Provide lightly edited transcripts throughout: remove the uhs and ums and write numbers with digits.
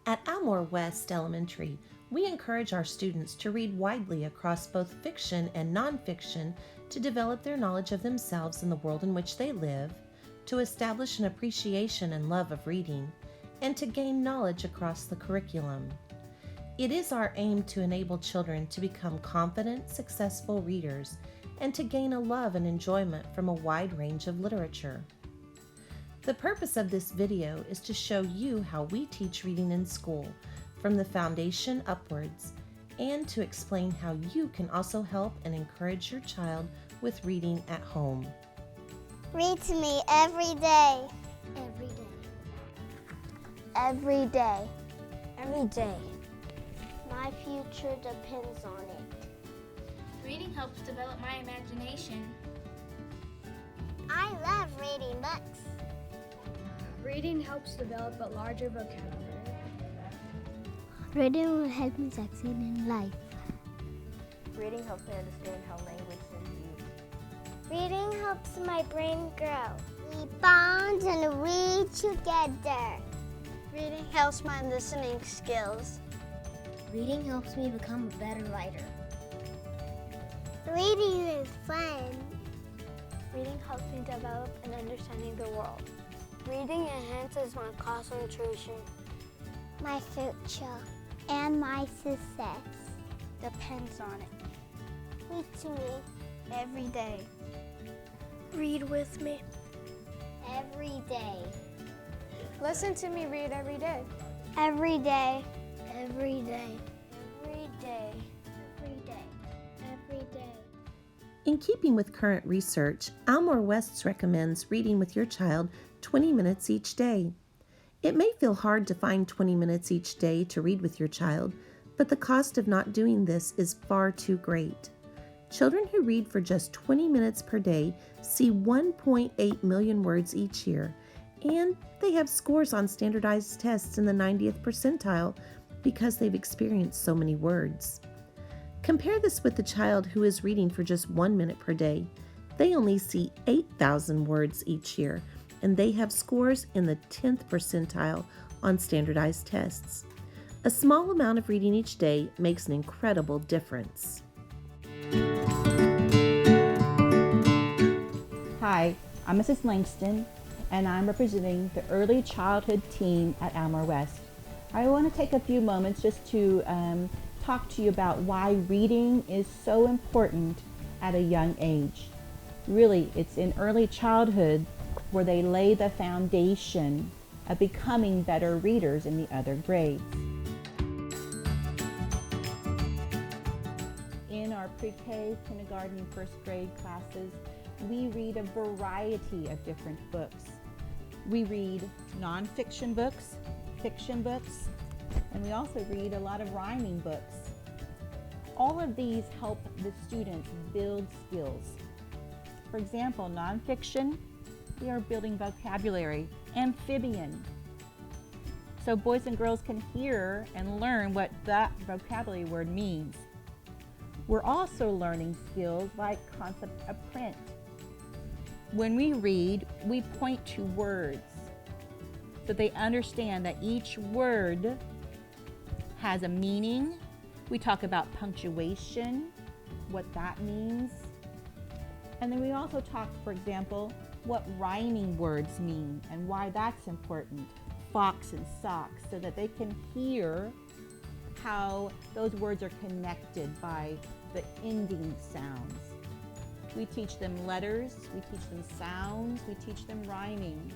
At Almor West Elementary, we encourage our students to read widely across both fiction and nonfiction to develop their knowledge of themselves and the world in which they live, to establish an appreciation and love of reading, and to gain knowledge across the curriculum. It is our aim to enable children to become confident, successful readers and to gain a love and enjoyment from a wide range of literature. The purpose of this video is to show you how we teach reading in school, from the foundation upwards, and to explain how you can also help and encourage your child with reading at home. Read to me every day. Every day. Every day. Every day. My future depends on it. Reading helps develop my imagination. I love reading books. Reading helps develop a larger vocabulary. Reading will help me succeed in life. Reading helps me understand how language is used. Reading helps my brain grow. We bond and read together. Reading helps my listening skills. Reading helps me become a better writer. Reading is fun. Reading helps me develop an understanding of the world. Reading enhances my concentration. My future and my success depends on it. Read to me Every day. Read with me. every day. Listen to me read every day. Every day. Every day. Every day. Every day. Every day. In keeping with current research, Almor West recommends reading with your child 20 minutes each day. It may feel hard to find 20 minutes each day to read with your child, but the cost of not doing this is far too great. Children who read for just 20 minutes per day see 1.8 million words each year, and they have scores on standardized tests in the 90th percentile because they've experienced so many words. Compare this with the child who is reading for just 1 minute per day. They only see 8,000 words each year, and they have scores in the 10th percentile on standardized tests. A small amount of reading each day makes an incredible difference. Hi, I'm Mrs. Langston, and I'm representing the early childhood team at Almor West. I want to take a few moments just to talk to you about why reading is so important at a young age. Really, it's in early childhood where they lay the foundation of becoming better readers in the other grades. In our pre-K, kindergarten, and first grade classes, we read a variety of different books. We read nonfiction books, fiction books, and we also read a lot of rhyming books. All of these help the students build skills. For example, nonfiction, we are building vocabulary, amphibian. So boys and girls can hear and learn what that vocabulary word means. We're also learning skills like concept of print. When we read, we point to words so they understand that each word has a meaning. We talk about punctuation, what that means. And then we also talk, for example, what rhyming words mean and why that's important. Fox and socks, so that they can hear how those words are connected by the ending sounds. We teach them letters, we teach them sounds, we teach them rhyming.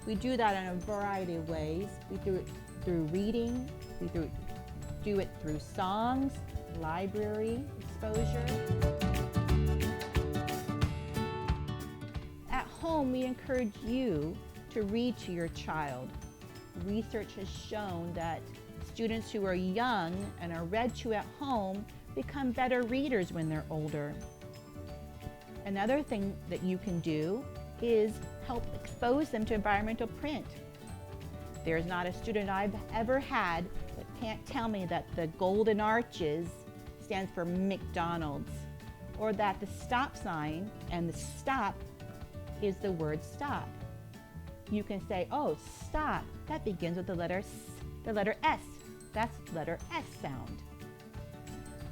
We do that in a variety of ways. We do it through reading, we do it through songs, library exposure. At home, we encourage you to read to your child. Research has shown that students who are young and are read to at home become better readers when they're older. Another thing that you can do is help expose them to environmental print. There's not a student I've ever had that can't tell me that the golden arches stands for McDonald's, or that the stop sign and the stop is the word stop. You can say, oh, stop, that begins with the letter S. The letter S, that's letter S sound.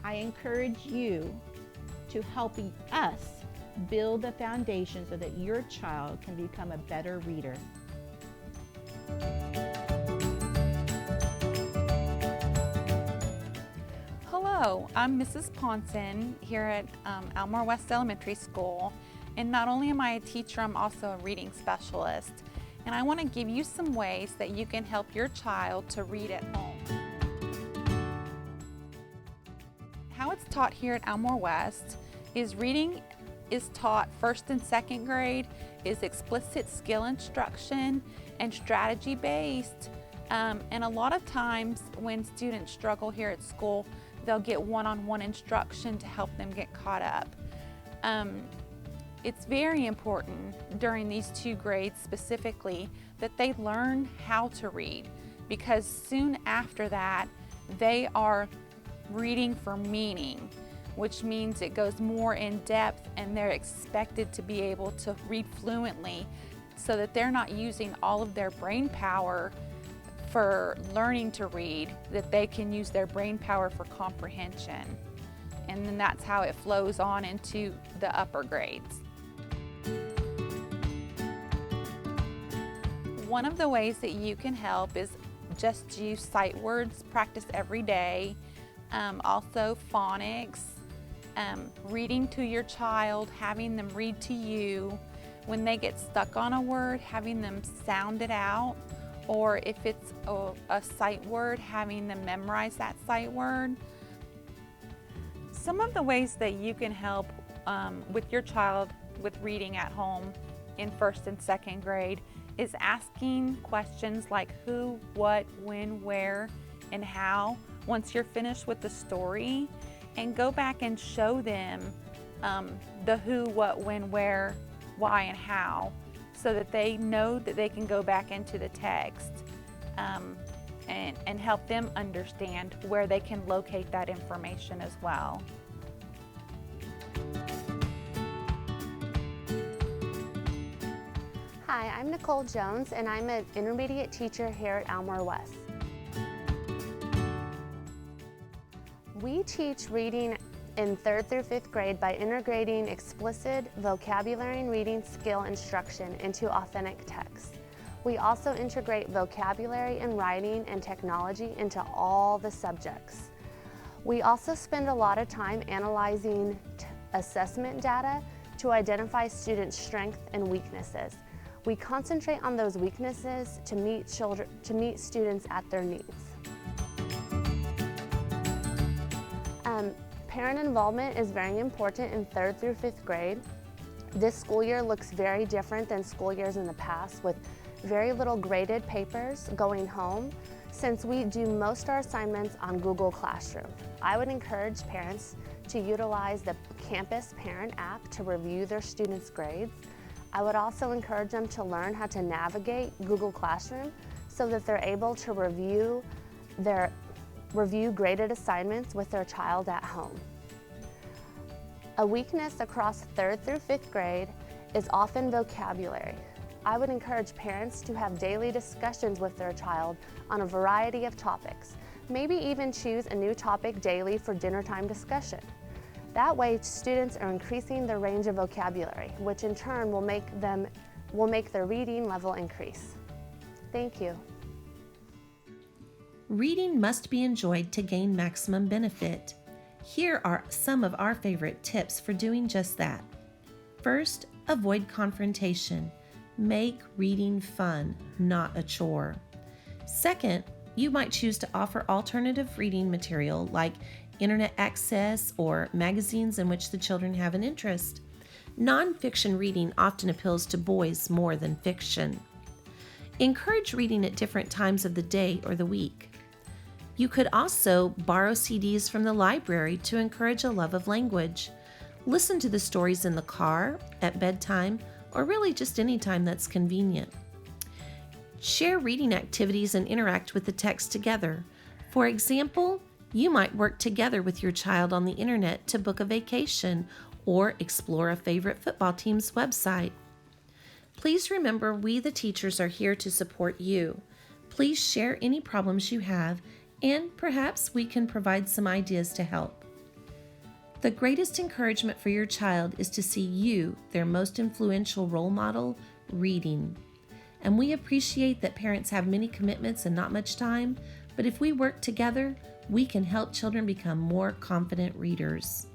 I encourage you to help us build the foundation so that your child can become a better reader. Hello, I'm Mrs. Ponson here at Almor West Elementary School, and not only am I a teacher, I'm also a reading specialist, and I want to give you some ways that you can help your child to read at home. How it's taught here at Almor West is reading is taught first and second grade, is explicit skill instruction and strategy based, and a lot of times when students struggle here at school, they'll get one-on-one instruction to help them get caught up. It's very important during these 2 grades specifically that they learn how to read, because soon after that they are reading for meaning, which means it goes more in depth and they're expected to be able to read fluently so that they're not using all of their brain power for learning to read, that they can use their brain power for comprehension. And then that's how it flows on into the upper grades. One of the ways that you can help is just use sight words, practice every day. Also phonics, reading to your child, having them read to you. When they get stuck on a word, having them sound it out. Or if it's a sight word, having them memorize that sight word. Some of the ways that you can help with your child with reading at home in first and second grade is asking questions like who, what, when, where, and how once you're finished with the story, and go back and show them the who, what, when, where, why, and how, so that they know that they can go back into the text and help them understand where they can locate that information as well. Hi, I'm Nicole Jones, and I'm an intermediate teacher here at Almor West. We teach reading in 3rd through 5th grade by integrating explicit vocabulary and reading skill instruction into authentic text. We also integrate vocabulary and writing and technology into all the subjects. We also spend a lot of time analyzing assessment data to identify students' strengths and weaknesses. We concentrate on those weaknesses to meet students at their needs. Parent involvement is very important in 3rd through 5th grade. This school year looks very different than school years in the past, with very little graded papers going home, since we do most of our assignments on Google Classroom. I would encourage parents to utilize the Campus Parent app to review their students' grades. I would also encourage them to learn how to navigate Google Classroom so that they're able to review graded assignments with their child at home. A weakness across 3rd through 5th grade is often vocabulary. I would encourage parents to have daily discussions with their child on a variety of topics. Maybe even choose a new topic daily for dinner time discussion. That way, students are increasing their range of vocabulary, which in turn will make their reading level increase. Thank you. Reading must be enjoyed to gain maximum benefit. Here are some of our favorite tips for doing just that. First, avoid confrontation. Make reading fun, not a chore. Second, you might choose to offer alternative reading material like internet access or magazines in which the children have an interest. Nonfiction reading often appeals to boys more than fiction. Encourage reading at different times of the day or the week. You could also borrow CDs from the library to encourage a love of language. Listen to the stories in the car, at bedtime, or really just any time that's convenient. Share reading activities and interact with the text together. For example, you might work together with your child on the internet to book a vacation or explore a favorite football team's website. Please remember, we the teachers are here to support you. Please share any problems you have, and perhaps we can provide some ideas to help. The greatest encouragement for your child is to see you, their most influential role model, reading. And we appreciate that parents have many commitments and not much time, but if we work together, we can help children become more confident readers.